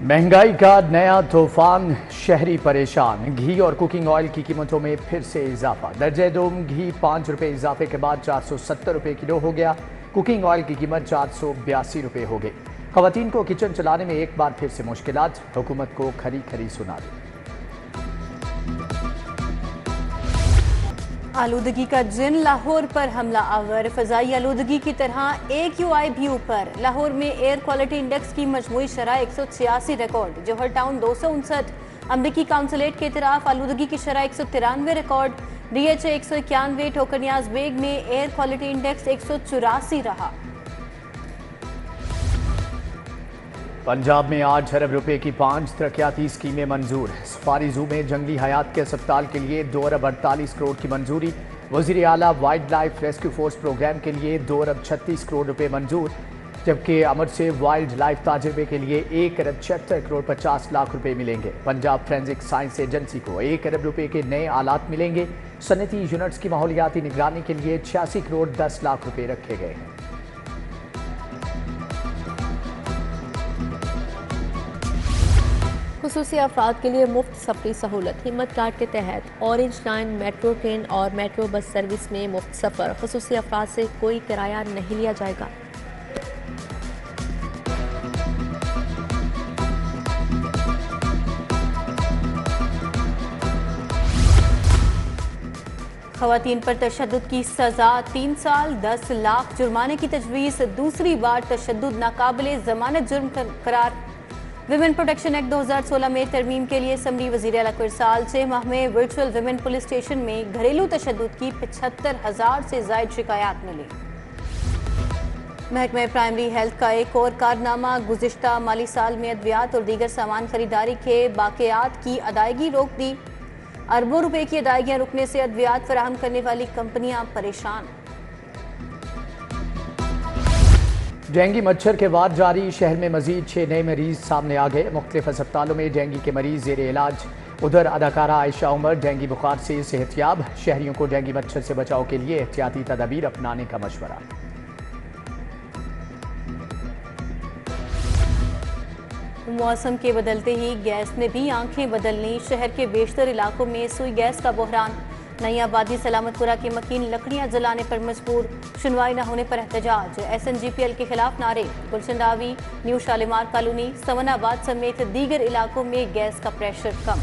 महंगाई का नया तूफान, शहरी परेशान। घी और कुकिंग ऑयल की कीमतों में फिर से इजाफा। दर्जे दूम घी 5 रुपये इजाफे के बाद 470 रुपये किलो हो गया। कुकिंग ऑयल की कीमत 482 रुपये हो गई। खवातीन को किचन चलाने में एक बार फिर से मुश्किलात, हुकूमत को खरी खरी सुना दी। आलूदगी का जिन, लाहौर पर हमला आवर। फजाई आलूदगी की तरह AQI भी ऊपर। लाहौर में एयर क्वालिटी इंडेक्स की मजमूई शरह 186 रिकॉर्ड। जौहर टाउन 259। अमरीकी काउंसलेट के तरफ आलूदगी की शरह 193 रिकॉर्ड। DHA 191। ठोकरनियाज बेग में एयर क्वालिटी इंडेक्स 184 रहा। पंजाब में 8 अरब रुपए की 5 तरक्याती स्कीमें मंजूर। सफारी जू में जंगली हयात के अस्पताल के लिए 2 अरब 48 करोड़ की मंजूरी। वजीर आला wildlife rescue force programme के लिए 2 अरब 36 करोड़ रुपए मंजूर। जबकि अमर से वाइल्ड लाइफ तजर्बे के लिए 1 अरब 76 करोड़ 50 लाख रुपए मिलेंगे। पंजाब फोरेंसिक साइंस एजेंसी को 1 अरब रुपए के नए आलात मिलेंगे। सनती यूनिट्स की माहौलियाती निगरानी के लिए 86 करोड़ 10 लाख रुपए रखे गए हैं। खुसूसी अफराद के लिए मुफ्त सफरी सहूलत। हिम्मत कार्ड के तहत ऑरेंज लाइन मेट्रो ट्रेन और मेट्रो बस सर्विस में मुफ्त सफर। खुसूसी अफराद से कोई किराया नहीं लिया जाएगा। खवातीन पर तशद्दुद की सजा 3 साल 10 लाख जुर्माने की तजवीज़। दूसरी बार तशद्दुद नाकाबिले जमानत जुर्म करार। विमेन प्रोटेक्शन एक्ट 2016 में तरमीम के लिए असम्बली वज़ीर आला को इरसाल। 6 माह में वर्चुअल विमेन पुलिस स्टेशन में घरेलू तशद्दुद की 75,000 से ज़ायद शिकायत मिली। महकमा प्राइमरी हेल्थ का एक और कारनामा, गुज़िश्ता माली साल में अद्वियात और दीगर सामान खरीदारी के बाक़ियात की अदायगी रोक दी। अरबों रुपए की अदायगियाँ रुकने से अद्वियात फराहम करने वाली कंपनियां परेशान। डेंगू मच्छर के वार जारी। शहर में मजीद 6 नए मरीज सामने आ गए। मुख्तलिफ अस्पतालों में डेंगू के मरीज जेर इलाज। उधर अदाकारा आयशा उमर डेंगू बुखार से सेहतियाब। शहरियों को डेंगू मच्छर से बचाव के लिए एहतियाती तदाबीर अपनाने का मशवरा। मौसम के बदलते ही गैस ने भी आंखें बदल ली। शहर के बेशतर इलाकों में सुई गैस का बहरान। नई आबादी सलामतपुरा के मकीन लकड़ियां जलाने पर मजबूर। सुनवाई न होने पर एहतजाज। SNGPL के खिलाफ नारे। गुलशन डावी, न्यू शालीमार कॉलोनी, समनाबाद समेत दीगर इलाकों में गैस का प्रेशर कम।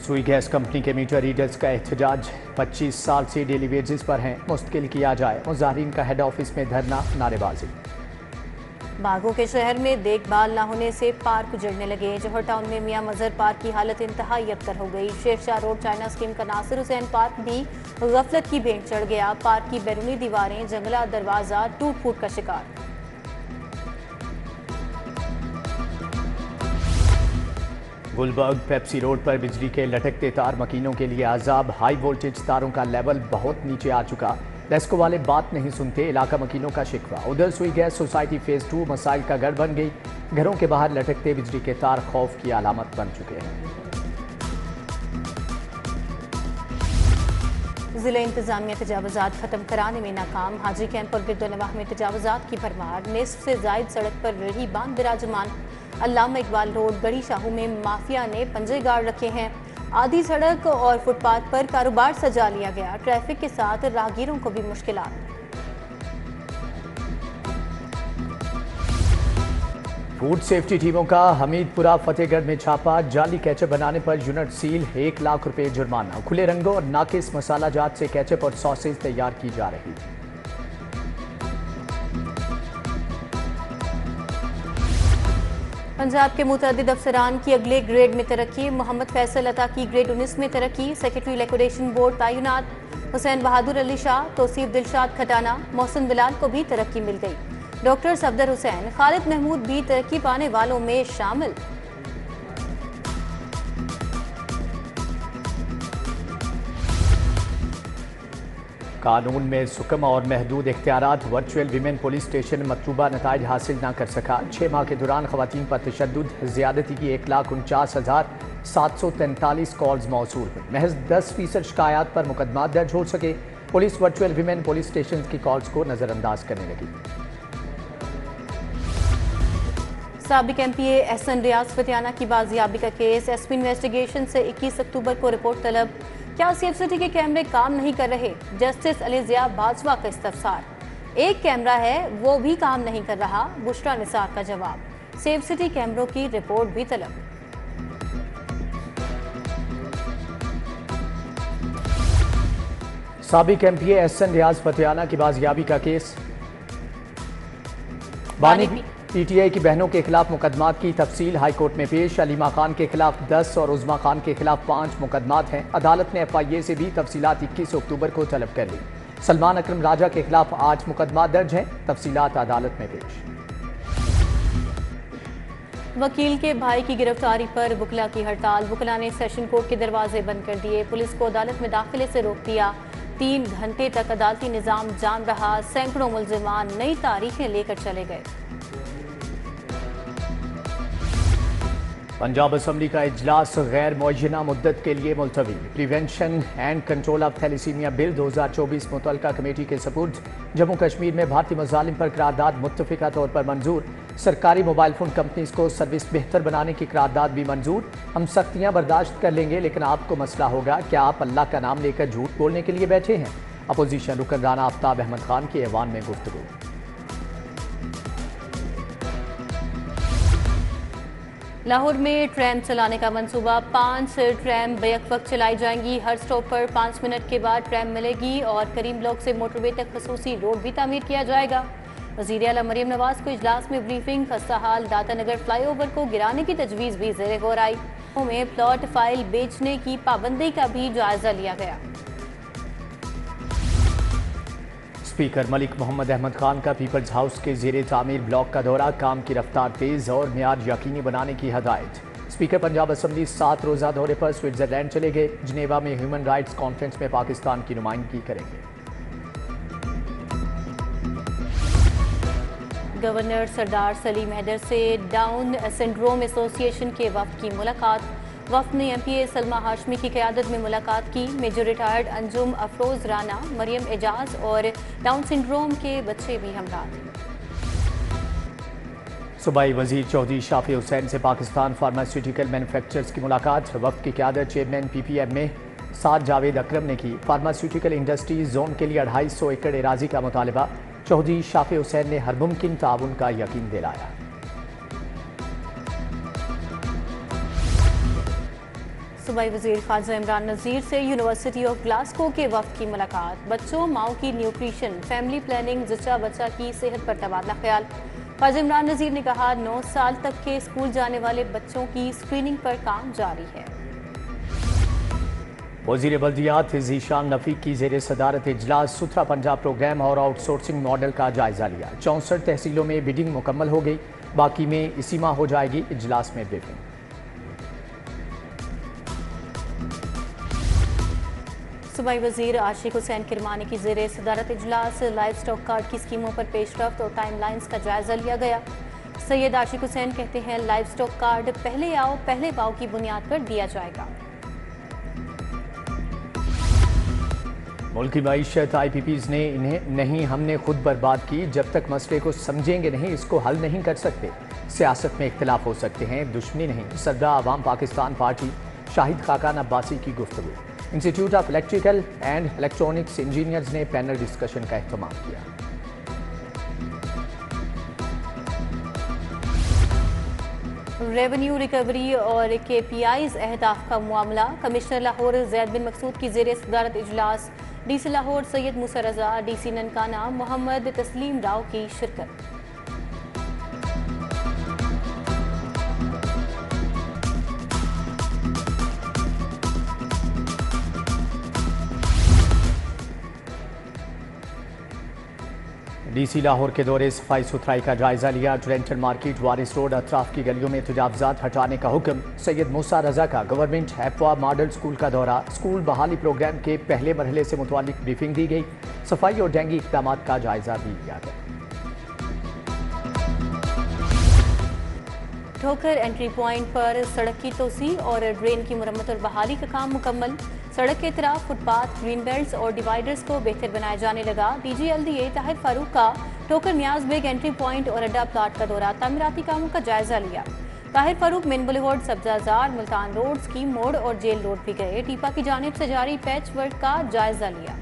सुई गैस कंपनी के मीटर रीडर्स का एहतजाज। 25 साल से डेली वेजेस पर हैं, मुस्तकिल किया जाए। मुजाहिरीन का हेड ऑफिस में धरना, नारेबाजी। बागों के शहर में देखभाल न होने से पार्क उजड़ने लगे। जौहर टाउन में मियां मजहर पार्क की हालत इंतहाई अबतर हो गई। शेरशाह रोड चाइना स्कीम का नासिर हुसैन पार्क भी गफलत की भेंट चढ़ गया। पार्क की बैरूनी दीवारें, जंगला दरवाजा टूट फूट का शिकार। गुलबर्ग पेप्सी रोड पर बिजली के लटकते तार मकीनों के लिए आजाब। हाई वोल्टेज तारों का लेवल बहुत नीचे आ चुका। डेस्को वाले बात नहीं सुनते, इलाका मकीनों का शिकवा। उधर सुई गैस सोसाइटी फेज 2 मसाइल का गढ़ बन गई। घरों के बाहर लटकते बिजली के तार खौफ की अलामत बन चुके हैं। जिला इंतजामिया तजावुजात खत्म कराने में नाकाम। हाजी कैंप और गिरदोनवाह में तजावुजात की भरमार। निस्फ से जायद सड़क पर रही बांध विराजमान। अल्लामा इकबाल रोड गड़ी शाहू में माफिया ने पंजे गाड़ रखे हैं। आधी सड़क और फुटपाथ पर कारोबार सजा लिया गया। ट्रैफिक के साथ राहगीरों को भी मुश्किलात। फूड सेफ्टी टीमों का हमीदपुरा फतेहगढ़ में छापा। जाली केचप बनाने पर यूनिट सील, 1 लाख रुपए जुर्माना। खुले रंगों और नाकिस मसाला जात से केचप और सॉसेज तैयार की जा रही थी। पंजाब के मुतअद्दिद अफसरान की अगले ग्रेड में तरक्की। मोहम्मद फैसल अता की ग्रेड 19 में तरक्की। सेक्रेटरी लिक्विडेशन बोर्ड तैनात। हुसैन बहादुर अली शाह, तौसीफ दिलशाद खटाना, मोहसिन बिलाल को भी तरक्की मिल गई। डॉक्टर सफदर हुसैन, खालिद महमूद भी तरक्की पाने वालों में शामिल। कानून में सुकम और महदूद इख्तियारात। वर्चुअल विमेन पुलिस स्टेशन मतलूबा नताइज हासिल न कर सका। 6 माह के दौरान खवातीन पर तशद्दुद, ज़्यादती की 1,49,743 कॉल्स मौसूल हुई। महज 10% शिकायत पर मुकदमा दर्ज हो सके। Police virtual women police station की कॉल्स को नज़रअंदाज करने लगी। साबिक एमपीए एहसन रियाज फतियाना की बाजियाबी का केस, एसपी इन्वेस्टिगेशन से 21 अक्टूबर को रिपोर्ट तलब। क्या सेफ सिटी के कैमरे काम नहीं कर रहे? जस्टिस अली जिया बाजवा का इस्तफसार। एक कैमरा है वो भी काम नहीं कर रहा, बुशरा निसार का जवाब। सेफ सिटी कैमरों की रिपोर्ट भी तलब। साबिक एमपीए एहसन रियाज फतियाना की बाजियाबी का केस, बानी पीटीआई की बहनों के खिलाफ मुकदमात की तफसील हाईकोर्ट में पेश। अलीमा खान के खिलाफ 10 और उज़मा खान के खिलाफ 5 मुकदमात हैं। अदालत ने एफआईए से भी तफसीलात 21 अक्टूबर को तलब कर ली। सलमान अकरम राजा के खिलाफ 8 मुकदमा दर्ज हैं। तफसीलात अदालत में पेश। वकील के भाई की गिरफ्तारी पर वुकला की हड़ताल, वुकला ने सेशन कोर्ट के दरवाजे बंद कर दिए। पुलिस को अदालत में दाखिले से रोक दिया। 3 घंटे तक अदालती निजाम जाम रहा। सैकड़ों मुल्जिमान नई तारीखें लेकर चले गए। पंजाब असम्बली का इजलास गैर मुअय्यना मुद्दत के लिए मुलतवी। Prevention and control of thalassemia bill 2024 मुतल्लका कमेटी के सपुर्द। जम्मू कश्मीर में भारतीय मज़ालिम पर करारदाद मुत्तफ़िका तौर पर मंजूर। सरकारी मोबाइल फ़ोन कंपनीज को सर्विस बेहतर बनाने की करारदाद भी मंजूर। हम सख्तियाँ बर्दाश्त कर लेंगे, लेकिन आपको मसला होगा, क्या आप अल्लाह का नाम लेकर झूठ बोलने के लिए बैठे हैं? अपोजिशन रुकन राना आफ्ताब अहमद खान के ऐवान में गुफ्तगू। लाहौर में ट्रैम चलाने का मंसूबा, 5 ट्रैम बैक वक्त चलाई जाएंगी। हर स्टॉप पर 5 मिनट के बाद ट्रैम मिलेगी और करीम ब्लॉक से मोटरवे तक खसूसी रोड भी तामीर किया जाएगा। वज़ीर आला मरियम नवाज को इजलास में ब्रीफिंग। खस्ता हाल दातानगर फ्लाईओवर को गिराने की तजवीज़ भी ज़ेरे गौर आई। में प्लॉट फाइल बेचने की पाबंदी का भी जायजा लिया गया। स्पीकर मलिक मोहम्मद अहमद खान का पीपल्स हाउस के ज़ेरे तामीर ब्लॉक का दौरा, काम की रफ्तार तेज़ और मियार यकीनी बनाने की हदायत। स्पीकर पंजाब असम्बली 7 रोज़ा दौरे पर स्विट्ज़रलैंड चले गए। जिनेवा में ह्यूमन राइट्स कॉन्फ्रेंस में पाकिस्तान की नुमाइंदगी करेंगे। गवर्नर सरदार सलीम हैदर से डाउन सिंड्रोम एसोसिएशन के वफ़द की मुलाकात। वफ़द ने एमपीए सलमा हाशमी की क़यादत में मुलाकात की। मेजर रिटायर्ड अंजुम अफरोज़ राना, मरियम एजाज और डाउन सिंड्रोम के बच्चे भी हमरा थे। सूबाई वज़ीर चौधरी शाफी हुसैन से पाकिस्तान फार्मास्यूटिकल मैन्युफैक्चरर्स की मुलाकात। वफ़द की क़यादत चेयरमैन पीपीएम में साद जावेद अकरम ने की। फार्मास्यूटिकल इंडस्ट्रीज जोन के लिए 250 एकड़ एराजी का मुतालबा। चौधरी शाफी हुसैन ने हर मुमकिन ताउन का यकीन दिलाया। सूबाई वज़ीर ख्वाजा इमरान नज़ीर से यूनिवर्सिटी ऑफ ग्लासगो के वफ़द की मुलाकात। बच्चों, माओ की न्यूट्रिशन, फैमिली प्लानिंग, जच्चा बच्चा की सेहत पर तबादला ख्याल। ख्वाजा इमरान नज़ीर ने कहा, 9 साल तक के स्कूल जाने वाले बच्चों की स्क्रीनिंग पर काम जारी है। वज़ीर बल्दियात ज़ीशान रफ़ीक की ज़ेर सदारत इजलास सुथरा पंजाब प्रोग्राम और आउटसोर्सिंग मॉडल का जायजा लिया। 64 तहसीलों में बिडिंग मुकम्मल हो गई, बाकी में इसी माह हो जाएगी। इजलास में ब्रीफिंग। सूबाई वज़ीर आशिक हुसैन किरमानी की ज़ेर सदारत इजलास लाइव स्टॉक कार्ड की स्कीमों पर पेशरफ्त और टाइम लाइन्स का जायजा लिया गया। सैयद आशिक हुसैन कहते हैं, लाइव स्टॉक कार्ड पहले आओ पहले पाओ की बुनियाद पर दिया जाएगा। मुल्क की मईशत IPPs ने इन्हें नहीं, हमने खुद बर्बाद की। जब तक मसले को समझेंगे नहीं, इसको हल नहीं कर सकते। सियासत में इख्तिलाफ हो सकते हैं, दुश्मनी नहीं। सदर आवाम पाकिस्तान पार्टी शाहिद खाकान अब्बासी की गुफ्तगू। Institute of electrical and electronics engineers ने पैनल डिस्कशन का एहतमाम किया। रेवेन्यू रिकवरी और KPIs अहदाफ का मामला। कमिश्नर लाहौर ज़ैद बिन मकसूद की ज़ेर सदारत इजलास। DC लाहौर सैयद मूसा रजा, DC ननकाना मोहम्मद तस्लीम राव की शिरकत। DC लाहौर के दौरे सफाई सुथराई का जायजा लिया। ट्रेंटन मार्केट, वारिस रोड, अतराफ की गलियों में तजावजात हटाने का हुक्म। सैयद मूसा रजा का गवर्नमेंट हैफवा मॉडल स्कूल का दौरा। स्कूल बहाली प्रोग्राम के पहले मरहले से मुतालिक ब्रीफिंग दी गई। सफाई और डेंगी इक़दाम का जायजा भी लिया गया। ठोकर एंट्री पॉइंट पर सड़क की तोसी और ड्रेन की मुरम्मत और बहाली का काम मुकम्मल। सड़क के तरफ फुटपाथ, ग्रीन बेल्ट्स और डिवाइडर्स को बेहतर बनाया जाने लगा। DG LDA ताहिर फारूक का ठोकर न्याज बेग एंट्री पॉइंट और अड्डा प्लाट का दौरा, तामीराती कामों का जायजा लिया। Tahir Farooq main boulevard, Sabzazar, Multan road, scheme मोड़ और जेल रोड भी गए। टीपा की जानिब से जारी पैच वर्क का जायजा लिया।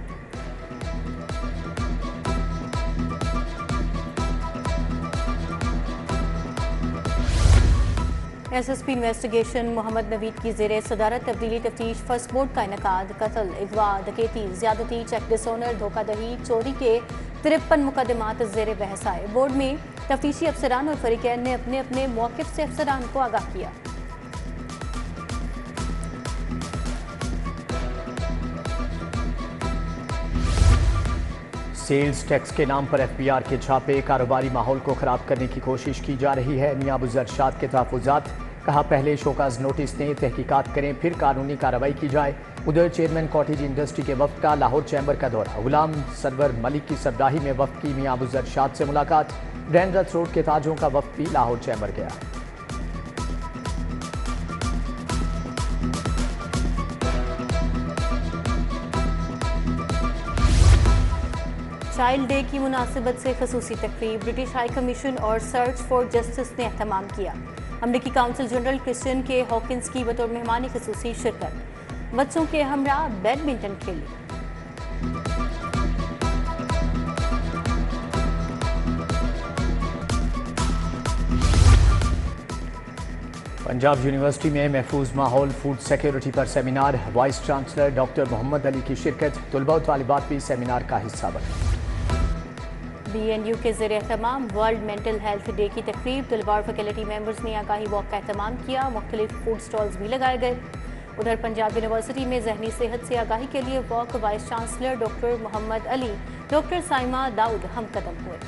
एसएसपी इन्वेस्टिगेशन मोहम्मद नवीद की ज़ेरे सदारत तब्दीली तफ्तीश फर्स्ट बोर्ड का इनकाद। कत्ल, अगवा, डकैती, ज्यादती, चेक डिसऑनर, धोखाधड़ी, चोरी के 53 मुकदमात ज़ेरे बहस आए। बोर्ड में तफ्तीशी अफसरान और फरीकैन ने अपने अपने मौक़िफ़ से अफसरान को आगाह किया। सेल्स टैक्स के नाम पर एफबीआर के छापे, कारोबारी माहौल को खराब करने की कोशिश की जा रही है। मियां अबू जरशाद के तहफ़्फ़ुज़ात, कहा पहले शोकाज नोटिस दें, तहकीकात करें, फिर कानूनी कार्रवाई की जाए। उधर चेयरमैन कॉटेज इंडस्ट्री के वफ्द का लाहौर चैम्बर का दौरा, गुलाम सरवर मलिक की सरबराही में वफ्द की मियां अबू जरशाद से मुलाकात। ग्रैंड रथ रोड के ताजों का वफ्द भी लाहौर चैम्बर गया। चाइल्ड डे की मुनासिबत से खसूसी तकरीब, ब्रिटिश हाई कमीशन और सर्च फॉर जस्टिस ने एहतमाम किया। अमरीकी काउंसिल जनरल क्रिश्चियन के हॉकिंस की बतौर मेहमान खसूसी शिरकत। बच्चों के हमरा बैडमिंटन खेली। पंजाब यूनिवर्सिटी में महफूज माहौल, फूड सिक्योरिटी पर seminar, vice chancellor doctor Mohammad Ali की शिरकत। तुलबा और तालिबात भी सेमिनार का हिस्सा बने। BNU के ज़रिए एहतमाम वर्ल्ड मेंटल हेल्थ डे की तकरीब, तुलबा और फैकल्टी मेंबर्स ने आगाही वॉक का एहतमाम किया। मुख्तलिफ फूड स्टॉल्स भी लगाए गए। उधर पंजाब यूनिवर्सिटी में जहनी सेहत से आगाही के लिए walk vice chancellor doctor Mohammad Ali, doctor Saima Daud हमकदम हुए।